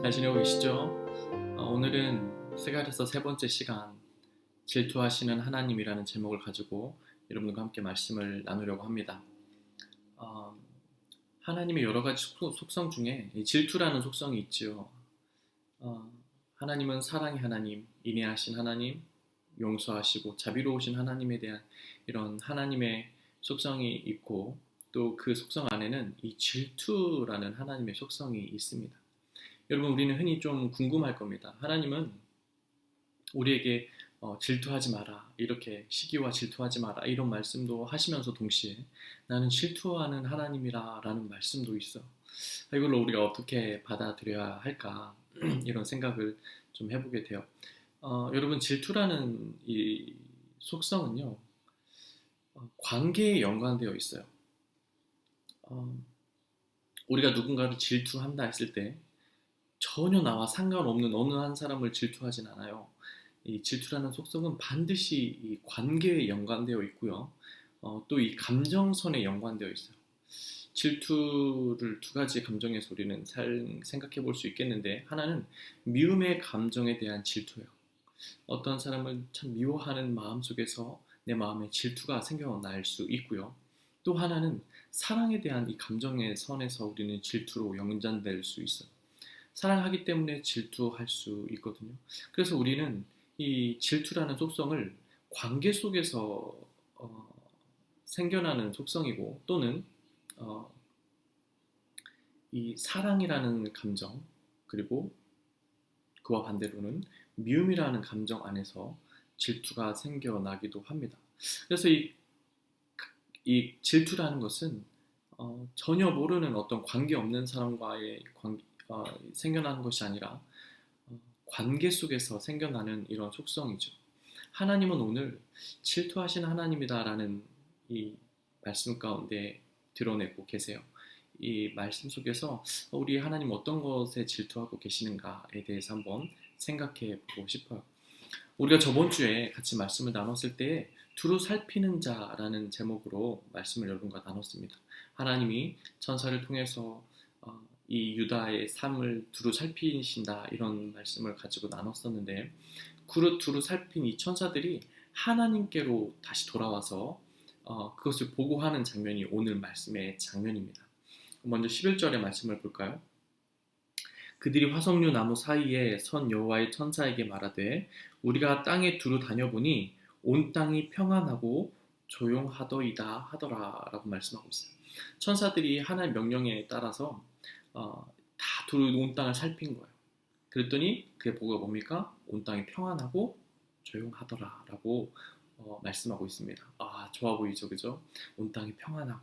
잘 지내고 계시죠? 오늘은 스가랴서 세 번째 시간 질투하시는 하나님이라는 제목을 가지고 여러분과 함께 말씀을 나누려고 합니다. 어, 하나님의 여러 가지 속성 중에 이 질투라는 속성이 있죠. 어, 하나님은 사랑의 하나님, 인애하신 하나님, 용서하시고 자비로우신 하나님에 대한 이런 하나님의 속성이 있고 또 그 속성 안에는 이 질투라는 하나님의 속성이 있습니다. 여러분, 우리는 흔히 좀 궁금할 겁니다. 하나님은 우리에게 질투하지 마라, 이렇게 시기와 질투하지 마라 이런 말씀도 하시면서 동시에 나는 질투하는 하나님이라 라는 말씀도 있어. 이걸 우리가 어떻게 받아들여야 할까 이런 생각을 좀 해보게 돼요. 여러분, 질투라는 이 속성은요, 관계에 연관되어 있어요. 어, 우리가 누군가를 질투한다 했을 때 전혀 나와 상관없는 어느 한 사람을 질투하진 않아요. 이 질투라는 속성은 반드시 이 관계에 연관되어 있고요. 또 이 감정선에 연관되어 있어요. 질투를 두 가지 감정에서 우리는 생각해 볼 수 있겠는데, 하나는 미움의 감정에 대한 질투예요. 어떤 사람을 참 미워하는 마음 속에서 내 마음에 질투가 생겨날 수 있고요. 또 하나는 사랑에 대한 이 감정의 선에서 우리는 질투로 연관될 수 있어요. 사랑하기 때문에 질투할 수 있거든요. 그래서 우리는 이 질투라는 속성을 관계 속에서 어, 생겨나는 속성이고, 또는 어, 이 사랑이라는 감정, 그리고 그와 반대로는 미움이라는 감정 안에서 질투가 생겨나기도 합니다. 그래서 이 질투라는 것은 전혀 모르는 어떤 관계 없는 사람과의 생겨나는 것이 아니라 관계 속에서 생겨나는 이런 속성이죠. 하나님은 오늘 질투하신 하나님이다라는 이 말씀 가운데 드러내고 계세요. 이 말씀 속에서 우리 하나님 어떤 것에 질투하고 계시는가에 대해서 한번 생각해 보고 싶어요. 우리가 저번 주에 같이 말씀을 나눴을 때 두루 살피는 자라는 제목으로 말씀을 여러분과 나눴습니다. 하나님이 천사를 통해서 이 유다의 삶을 두루 살피신다, 이런 말씀을 가지고 나눴었는데, 두루 살핀 이 천사들이 하나님께로 다시 돌아와서 그것을 보고하는 장면이 오늘 말씀의 장면입니다. 먼저 11절의 말씀을 볼까요? 그들이 화석류 나무 사이에 선 여호와의 천사에게 말하되 우리가 땅에 두루 다녀보니 온 땅이 평안하고 조용하더이다 하더라 라고 말씀하고 있어요. 천사들이 하나님의 명령에 따라서 다 두루 온 땅을 살핀 거예요. 그랬더니 그의 보고가 뭡니까? 온 땅이 평안하고 조용하더라 라고 말씀하고 있습니다. 좋아 보이죠, 그죠? 온 땅이 평안하고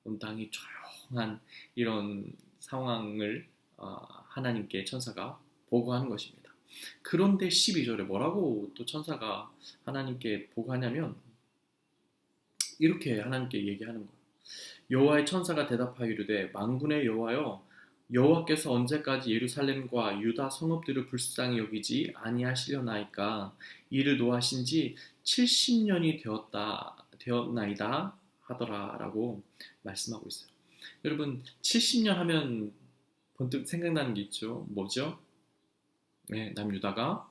온 땅이 조용한 이런 상황을 하나님께 천사가 보고하는 것입니다. 그런데 12절에 뭐라고 또 천사가 하나님께 보고하냐면, 이렇게 하나님께 얘기하는 거예요. 여호와의 천사가 대답하여 이르되 만군의 여호와여, 여호와께서 언제까지 예루살렘과 유다 성읍들을 불쌍히 여기지 아니하시려나이까? 이를 노하신 지 70년이 되었나이다 하더라 라고 말씀하고 있어요. 여러분, 70년 하면 번뜩 생각나는 게 있죠. 뭐죠? 네, 남유다가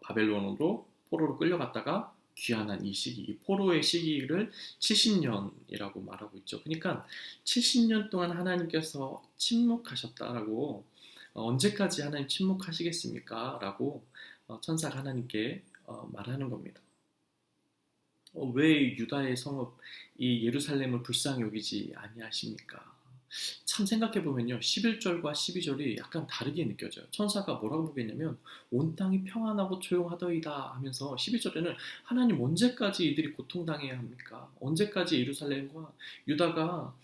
바벨론으로 포로로 끌려갔다가 귀환한 이 시기, 이 포로의 시기를 70년이라고 말하고 있죠. 그러니까 70년 동안 하나님께서 침묵하셨다라고, 언제까지 하나님 침묵하시겠습니까? 라고 천사가 하나님께 말하는 겁니다. 왜 유다의 성읍 이 예루살렘을 불쌍히 여기지 아니하십니까? 참 생각해보면요, 11절과 12절이 약간 다르게 느껴져요. 천사가 뭐라고 보겠냐면 온 땅이 평안하고 조용하더이다 하면서, 12절에는 하나님 언제까지 이들이 고통당해야 합니까? 언제까지 예루살렘과 유다가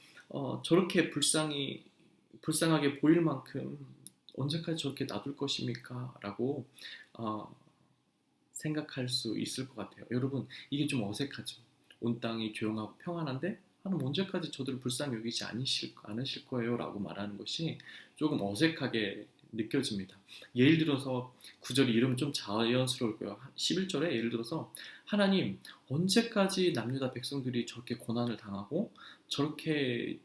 저렇게 불쌍하게 보일 만큼 언제까지 저렇게 놔둘 것입니까? 라고 생각할 수 있을 것 같아요. 여러분, 이게 좀 어색하죠. 온 땅이 조용하고 평안한데 하나님 언제까지 저들을 불쌍히 여기지 않으실 거예요 라고 말하는 것이 조금 어색하게 느껴집니다. 예를 들어서 9절이 이러면 좀 자연스러울 거예요. 11절에 예를 들어서 하나님 언제까지 남유다 백성들이 저렇게 고난을 당하고 저렇게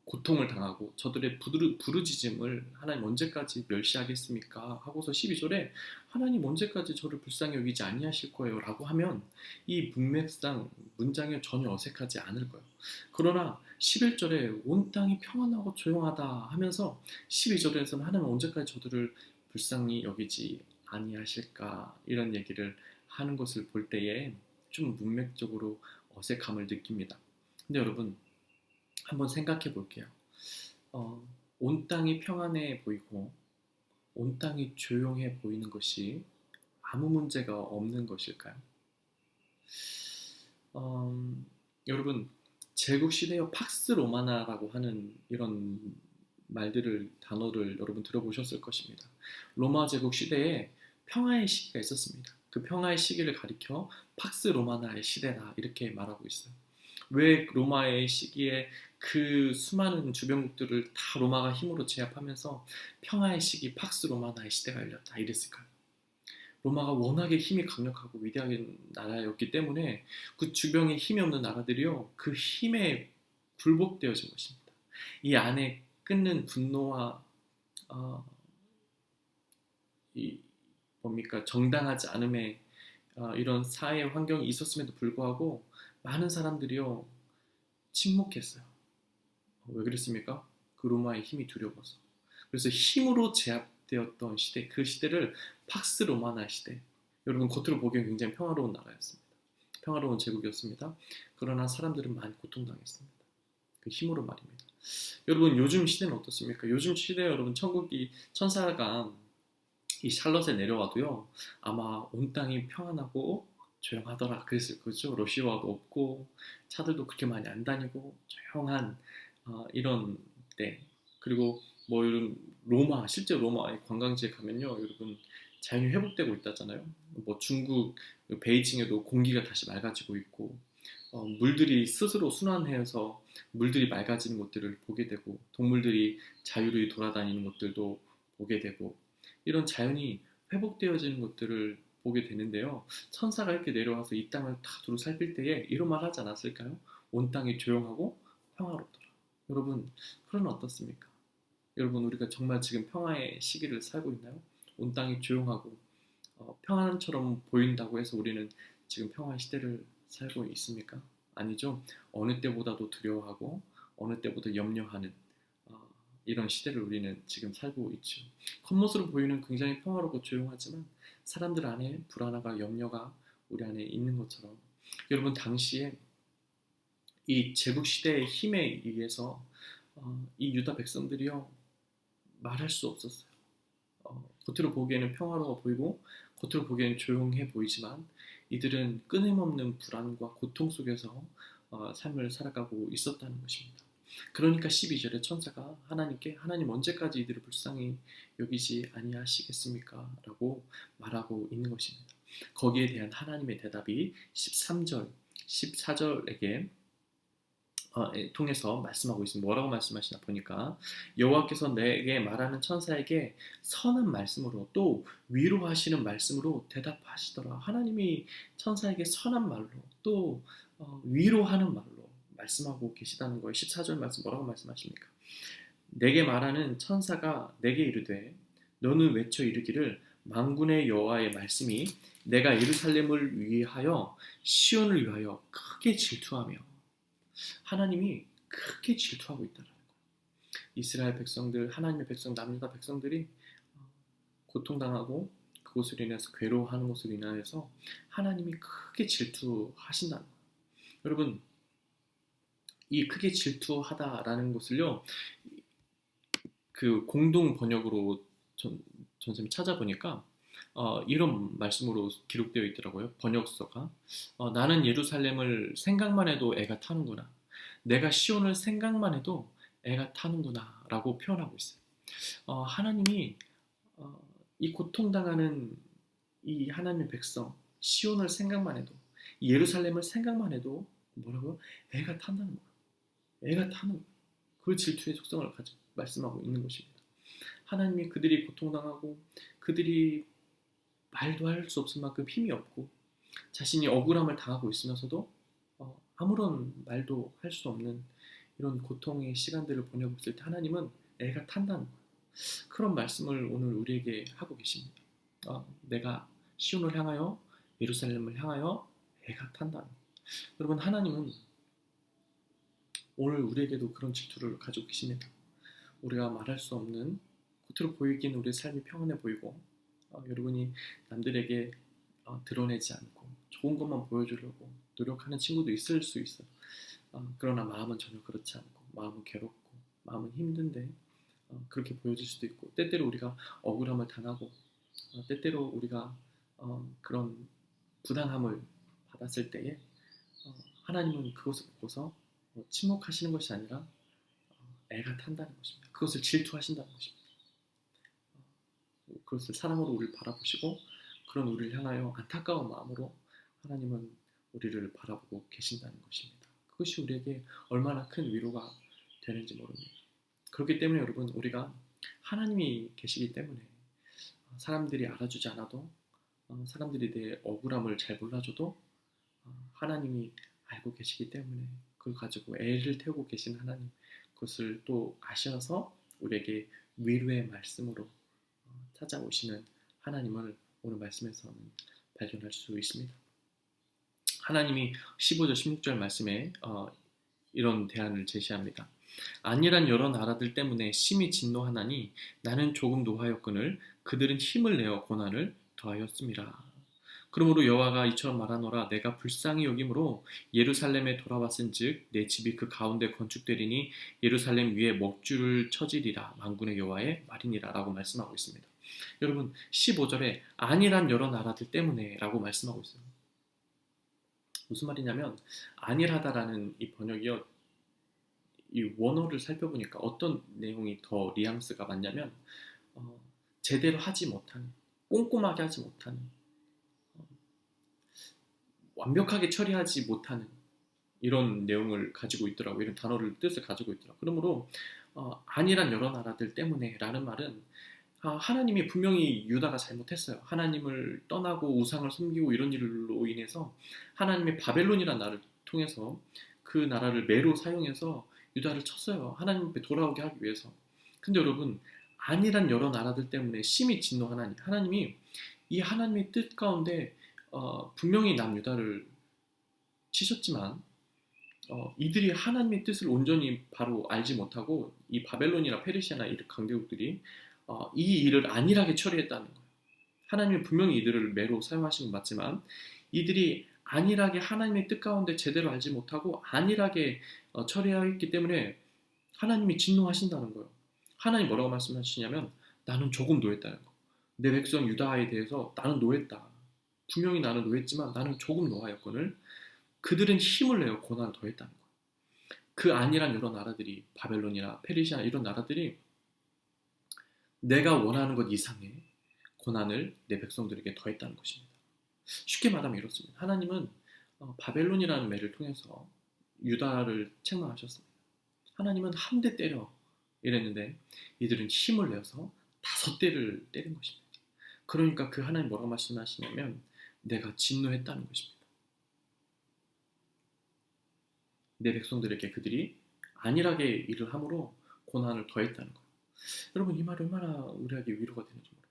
고통을 당하고 저들의 부르짖음을 하나님 언제까지 멸시하겠습니까? 하고서 12절에 하나님 언제까지 저를 불쌍히 여기지 아니하실 거예요? 라고 하면 이 문맥상 문장에 전혀 어색하지 않을 거예요. 그러나 11절에 온 땅이 평안하고 조용하다 하면서 12절에서는 하나님 언제까지 저들을 불쌍히 여기지 아니하실까? 이런 얘기를 하는 것을 볼 때에 좀 문맥적으로 어색함을 느낍니다. 근데 여러분 한번 생각해 볼게요. 온 땅이 평안해 보이고 온 땅이 조용해 보이는 것이 아무 문제가 없는 것일까요? 여러분 제국 시대의 팍스 로마나라고 하는 이런 단어를 여러분 들어보셨을 것입니다. 로마 제국 시대에 평화의 시기가 있었습니다. 그 평화의 시기를 가리켜 팍스 로마나의 시대다 이렇게 말하고 있어요. 왜 로마의 시기에 그 수많은 주변국들을 다 로마가 힘으로 제압하면서 평화의 시기 팍스 로마나의 시대가 열렸다 이랬을까요? 로마가 워낙에 힘이 강력하고 위대한 나라였기 때문에 그 주변에 힘이 없는 나라들이요 그 힘에 굴복되어진 것입니다. 이 안에 끓는 분노와 이 뭡니까 정당하지 않음의 이런 사회 환경이 있었음에도 불구하고 많은 사람들이요 침묵했어요. 왜 그랬습니까? 그 로마의 힘이 두려워서. 그래서 힘으로 제압되었던 시대, 그 시대를 팍스 로마나 시대. 여러분 겉으로 보기엔 굉장히 평화로운 나라였습니다. 평화로운 제국이었습니다. 그러나 사람들은 많이 고통당했습니다. 그 힘으로 말입니다. 여러분 요즘 시대는 어떻습니까? 요즘 시대 여러분 천국이 천사가 이 샬럿에 내려와도요 아마 온 땅이 평안하고 조용하더라 그랬을 거죠. 러시아도 없고 차들도 그렇게 많이 안 다니고 조용한 이런 때 그리고 뭐 이런 로마 실제 로마의 관광지에 가면요 여러분 자연이 회복되고 있다잖아요. 뭐 중국 베이징에도 공기가 다시 맑아지고 있고 물들이 스스로 순환해서 물들이 맑아지는 것들을 보게 되고 동물들이 자유로이 돌아다니는 것들도 보게 되고 이런 자연이 회복되어지는 것들을 보게 되는데요. 천사가 이렇게 내려와서 이 땅을 다 두루 살필 때에 이런 말 하지 않았을까요? 온 땅이 조용하고 평화롭더라. 여러분, 그건 어떻습니까? 여러분, 우리가 정말 지금 평화의 시기를 살고 있나요? 온 땅이 조용하고 평안처럼 보인다고 해서 우리는 지금 평화의 시대를 살고 있습니까? 아니죠. 어느 때보다도 두려워하고 어느 때보다 염려하는 어, 이런 시대를 우리는 지금 살고 있죠. 겉모습으로 보이는 굉장히 평화롭고 조용하지만 사람들 안에 불안함과 염려가 우리 안에 있는 것처럼 여러분 당시에 이 제국 시대의 힘에 의해서 이 유다 백성들이요 말할 수 없었어요. 겉으로 보기에는 평화로워 보이고 겉으로 보기에는 조용해 보이지만 이들은 끊임없는 불안과 고통 속에서 삶을 살아가고 있었다는 것입니다. 그러니까 12절에 천사가 하나님께 하나님 언제까지 이들을 불쌍히 여기지 아니하시겠습니까? 라고 말하고 있는 것입니다. 거기에 대한 하나님의 대답이 13절, 14절에게 통해서 말씀하고 있습니다. 뭐라고 말씀하시나 보니까 여호와께서 내게 말하는 천사에게 선한 말씀으로 또 위로하시는 말씀으로 대답하시더라. 하나님이 천사에게 선한 말로 또 위로하는 말로 말씀하고 계시다는 거예요. 14절 말씀 뭐라고 말씀하십니까? 내게 말하는 천사가 내게 이르되 너는 외쳐 이르기를 만군의 여호와의 말씀이 내가 예루살렘을 위하여 시온을 위하여 크게 질투하며 하나님이 크게 질투하고 있다는 거예요. 이스라엘 백성들, 하나님의 백성, 남유다 백성들이 고통당하고 그것으로 인해서 괴로워하는 것으로 인하여서 하나님이 크게 질투하신다는 거예요. 여러분, 이 크게 질투하다라는 것을요, 그 공동 번역으로 선생님 찾아보니까 이런 말씀으로 기록되어 있더라고요. 번역서가 나는 예루살렘을 생각만 해도 애가 타는구나. 내가 시온을 생각만 해도 애가 타는구나 라고 표현하고 있어요. 하나님이 이 고통당하는 이 하나님의 백성 시온을 생각만 해도 이 예루살렘을 생각만 해도 뭐라고요? 애가 탄다는 거예요. 애가 타는 거예요. 그 질투의 속성을 가지고 말씀하고 있는 것입니다. 하나님이 그들이 고통당하고 그들이 말도 할 수 없을 만큼 힘이 없고 자신이 억울함을 당하고 있으면서도 아무런 말도 할 수 없는 이런 고통의 시간들을 보내고 있을 때 하나님은 애가 탄다는 거예요. 그런 말씀을 오늘 우리에게 하고 계십니다. 내가 시온을 향하여 예루살렘을 향하여 애가 탄다는 거예요. 여러분, 하나님은 오늘 우리에게도 그런 질투를 가지고 계십니다. 우리가 말할 수 없는, 겉으로 보이기는 우리의 삶이 평안해 보이고 여러분이 남들에게 드러내지 않고 좋은 것만 보여주려고 노력하는 친구도 있을 수 있어요. 그러나 마음은 전혀 그렇지 않고 마음은 괴롭고 마음은 힘든데 그렇게 보여질 수도 있고, 때때로 우리가 억울함을 당하고 때때로 우리가 그런 부당함을 받았을 때에 하나님은 그것을 보고서 침묵하시는 것이 아니라 애가 탄다는 것입니다. 그것을 질투하신다는 것입니다. 그것을 사랑으로 우리를 바라보시고 그런 우리를 향하여 안타까운 마음으로 하나님은 우리를 바라보고 계신다는 것입니다. 그것이 우리에게 얼마나 큰 위로가 되는지 모릅니다. 그렇기 때문에 여러분, 우리가 하나님이 계시기 때문에 사람들이 알아주지 않아도 사람들이 내 억울함을 잘 몰라줘도 하나님이 알고 계시기 때문에 그걸 가지고 애를 태우고 계신 하나님, 그것을 또 아셔서 우리에게 위로의 말씀으로 찾아오시는 하나님을 오늘 말씀에서는 발견할 수 있습니다. 하나님이 15절 16절 말씀에 이런 대안을 제시합니다. 안일한 여러 나라들 때문에 심히 진노하나니 나는 조금 노하였거늘 그들은 힘을 내어 고난을 더하였음이라. 그러므로 여호와가 이처럼 말하노라. 내가 불쌍히 여김으로 예루살렘에 돌아왔은즉 내 집이 그 가운데 건축되리니 예루살렘 위에 먹줄을 쳐지리라. 만군의 여호와의 말이니라 라고 말씀하고 있습니다. 여러분, 15절에 안일한 여러 나라들 때문에 라고 말씀하고 있어요. 무슨 말이냐면, 안일하다라는 이 번역이요, 이 원어를 살펴보니까 어떤 내용이 더 뉘앙스가 맞냐면 제대로 하지 못하는, 꼼꼼하게 하지 못하는, 완벽하게 처리하지 못하는 이런 내용을 가지고 있더라고요. 이런 단어를 뜻을 가지고 있더라고요. 그러므로 안일한 여러 나라들 때문에 라는 말은 하나님이 분명히 유다가 잘못했어요. 하나님을 떠나고 우상을 섬기고 이런 일로 인해서 하나님의 바벨론이라는 나라를 통해서 그 나라를 매로 사용해서 유다를 쳤어요. 하나님 앞에 돌아오게 하기 위해서. 근데 여러분, 안일한 여러 나라들 때문에 심히 진노하나니, 하나님이 이 하나님의 뜻 가운데 분명히 남유다를 치셨지만 이들이 하나님의 뜻을 온전히 바로 알지 못하고 이 바벨론이나 페르시아나 이 강대국들이 이 일을 안일하게 처리했다는 거예요. 하나님이 분명히 이들을 매로 사용하신 건 맞지만 이들이 안일하게 하나님의 뜻 가운데 제대로 알지 못하고 안일하게 처리했기 때문에 하나님이 진노하신다는 거예요. 하나님 뭐라고 말씀하시냐면 나는 조금 노했다는 거. 내 백성 유다에 대해서 나는 노했다. 분명히 나는 노했지만 나는 조금 노하였거늘 그들은 힘을 내어 고난을 더했다는 거예요. 그 안일한 여러 나라들이 바벨론이나 페르시아 이런 나라들이 내가 원하는 것 이상의 고난을 내 백성들에게 더했다는 것입니다. 쉽게 말하면 이렇습니다. 하나님은 바벨론이라는 매를 통해서 유다를 책망하셨습니다. 하나님은 한 대 때려 이랬는데 이들은 힘을 내어서 5대를 때린 것입니다. 그러니까 그 하나님 뭐라고 말씀하시냐면 내가 진노했다는 것입니다. 내 백성들에게 그들이 안일하게 일을 함으로 고난을 더했다는 거예요. 여러분, 이 말이 얼마나 우리에게 위로가 되는지 모릅니다.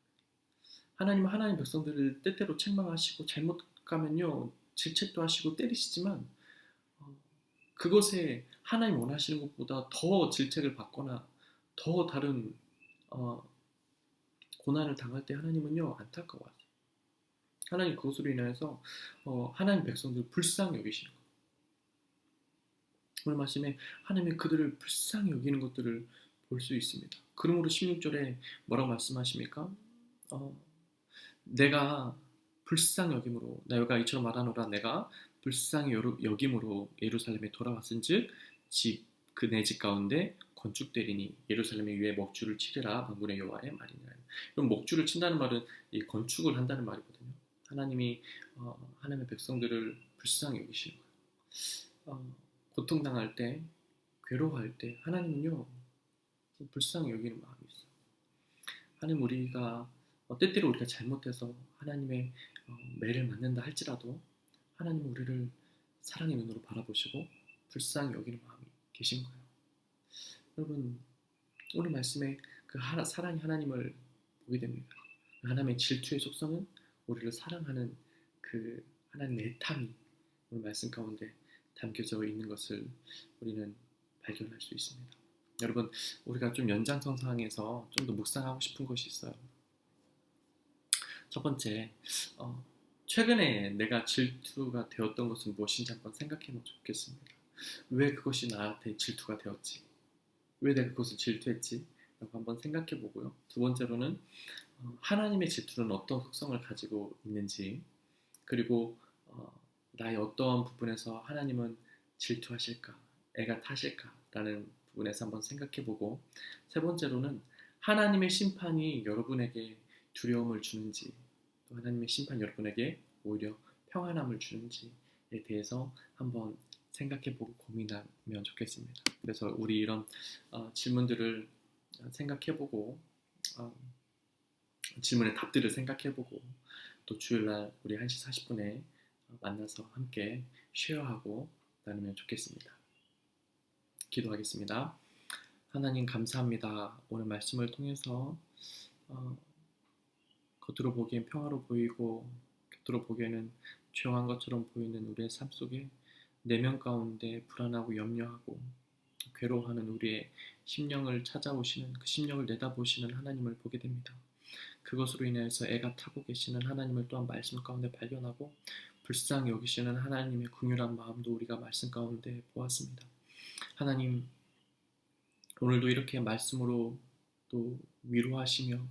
하나님은 하나님 백성들을 때때로 책망하시고 잘못 가면요 질책도 하시고 때리시지만 그것에 하나님 원하시는 것보다 더 질책을 받거나 더 다른 고난을 당할 때 하나님은요 안타까워하세요. 하나님 그것으로 인해서 하나님 백성들을 불쌍히 여기시는 거예요. 오늘 말씀에 하나님이 그들을 불쌍히 여기는 것들을 볼 수 있습니다. 그러므로 16절에 뭐라고 말씀하십니까? 내가 불쌍히 여김으로, 내가 이처럼 말하노라. 내가 불쌍히 여김으로 예루살렘에 돌아왔은즉 그 내 집 가운데 건축되리니 예루살렘의 위에 먹줄을 치리라. 만군의 여호와의 말이니라. 그럼 먹줄을 친다는 말은 이 건축을 한다는 말이거든요. 하나님이 하나님의 백성들을 불쌍히 여기시는 거예요. 고통당할 때, 괴로워할 때 하나님은요 불쌍히 여기는 마음이 있어요. 하나님, 우리가 때때로 우리가 잘못해서 하나님의 매를 맞는다 할지라도 하나님은 우리를 사랑의 눈으로 바라보시고 불쌍히 여기는 마음이 계신 거예요. 여러분, 오늘 말씀에 그 사랑의 하나님을 보게 됩니다. 하나님의 질투의 속성은 우리를 사랑하는 그 하나님의 애탐이 오늘 말씀 가운데 담겨져 있는 것을 우리는 발견할 수 있습니다. 여러분, 우리가 좀 연장선상에서 좀 더 묵상하고 싶은 것이 있어요. 첫 번째, 최근에 내가 질투가 되었던 것은 무엇인지 한번 생각해 보면 좋겠습니다. 왜 그것이 나한테 질투가 되었지? 왜 내가 그것을 질투했지? 라고 한번 생각해 보고요. 두 번째로는 하나님의 질투는 어떤 속성을 가지고 있는지, 그리고 나의 어떠한 부분에서 하나님은 질투하실까, 애가 타실까라는 부분에서 한번 생각해 보고, 세 번째로는 하나님의 심판이 여러분에게 두려움을 주는지, 또 하나님의 심판이 여러분에게 오히려 평안함을 주는지에 대해서 한번 생각해보고 고민하면 좋겠습니다. 그래서 우리 이런 질문들을 생각해보고 질문의 답들을 생각해보고 또 주일날 우리 1시 40분에 만나서 함께 쉐어하고 나누면 좋겠습니다. 기도하겠습니다. 하나님 감사합니다. 오늘 말씀을 통해서 겉으로 보기엔 평화로 보이고 겉으로 보기에는 조용한 것처럼 보이는 우리의 삶 속에 내면 가운데 불안하고 염려하고 괴로워하는 우리의 심령을 찾아오시는, 그 심령을 내다보시는 하나님을 보게 됩니다. 그것으로 인해서 애가 타고 계시는 하나님을 또한 말씀 가운데 발견하고 불쌍히 여기시는 하나님의 긍휼한 마음도 우리가 말씀 가운데 보았습니다. 하나님, 오늘도 이렇게 말씀으로 또 위로하시며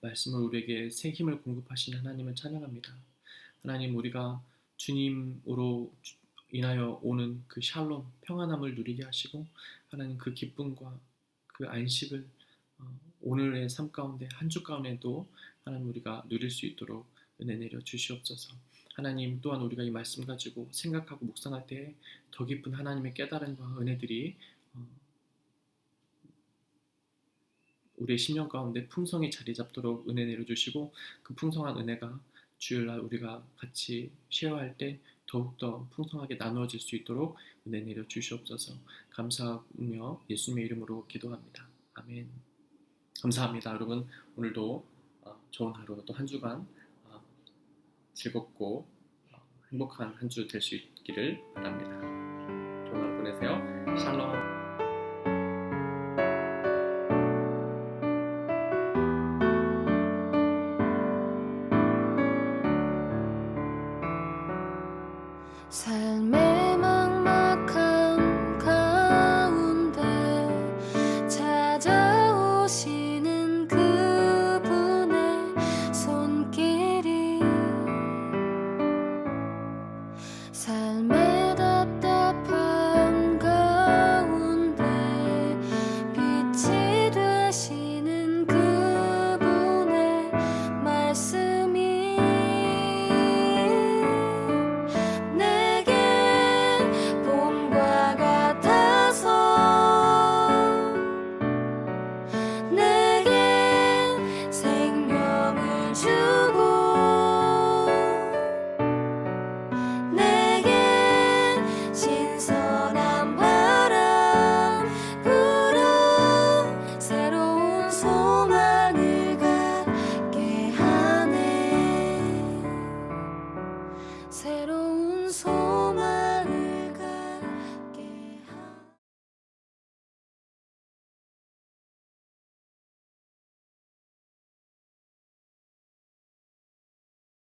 말씀을 우리에게 새 힘을 공급하시는 하나님을 찬양합니다. 하나님, 우리가 주님으로 인하여 오는 그 샬롬, 평안함을 누리게 하시고 하나님 그 기쁨과 그 안식을 오늘의 삶 가운데 한 주 가운데도 하나님 우리가 누릴 수 있도록 은혜 내려 주시옵소서. 하나님, 또한 우리가 이 말씀 가지고 생각하고 묵상할 때 더 깊은 하나님의 깨달음과 은혜들이 우리의 심령 가운데 풍성히 자리 잡도록 은혜 내려주시고, 그 풍성한 은혜가 주일날 우리가 같이 쉐어할 때 더욱더 풍성하게 나누어질 수 있도록 은혜 내려 주시옵소서. 감사하며 예수님의 이름으로 기도합니다. 아멘. 감사합니다. 여러분, 오늘도 좋은 하루, 또 한 주간 즐겁고 행복한 한 주 될 수 있기를 바랍니다. 좋은 하루 보내세요. 샬롬. 삶의